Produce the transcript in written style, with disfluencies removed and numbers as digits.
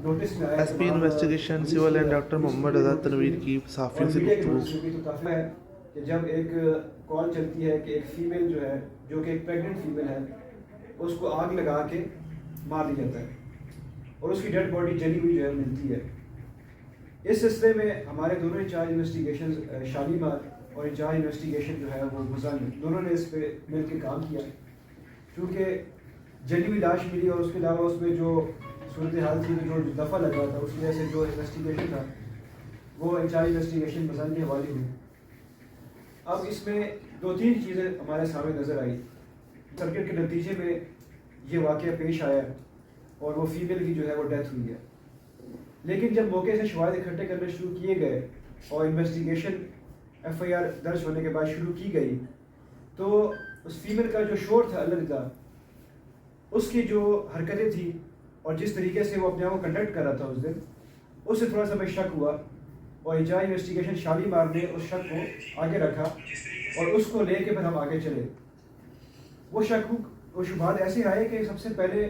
Notice میں آیا S P investigation سول اینڈ ڈاکٹر محمد رضا تنویر کی صحافیوں سے گفتگو. تو کافی ہے کہ جب ایک کال چلتی ہے کہ ایک فیمیل جو ہے جو کہ ایک پریگننٹ فیمیل ہے اس کو آگ لگا کے مار دیا جاتا ہے اور اس کی ڈیڈ باڈی جلی ہوئی جو ہے ملتی ہے. اس سلسلے میں ہمارے دونوں انچارج انویسٹیگیشن شالیمار اور انچارج انویسٹیگیشن جو ہے وہ مزاحم دونوں نے اس پہ مل کے کام کیا. کیونکہ جلی ہوئی لاش ملی اور اس کے علاوہ اس میں جو صورتحال تھی جو دفعہ لگا تھا اس وجہ سے جو انویسٹیگیشن تھا وہ انچارج انویسٹیگیشن مزاحم کے حوالے ہوئی. اب اس میں 2-3 چیزیں ہمارے سامنے نظر آئی. سرکٹ کے نتیجے میں یہ واقعہ پیش آیا اور وہ فیمیل کی جو ہے وہ ڈیتھ ہوئی ہے. لیکن جب موقع سے شواہد اکٹھے کرنے شروع کیے گئے اور انویسٹیگیشن FIR درج ہونے کے بعد شروع کی گئی تو اس فیمیل کا جو شور تھا الوداع اس کی جو حرکتیں تھیں اور جس طریقے سے وہ اپنے آپ کو کنڈکٹ کر رہا تھا اس دن اس سے تھوڑا سا میں شک ہوا اور انچارج انویسٹیگیشن شالیمار نے اس شک کو آگے رکھا اور اس کو لے کے پھر ہم آگے چلے. وہ شبہات ایسے آئے کہ سب سے پہلے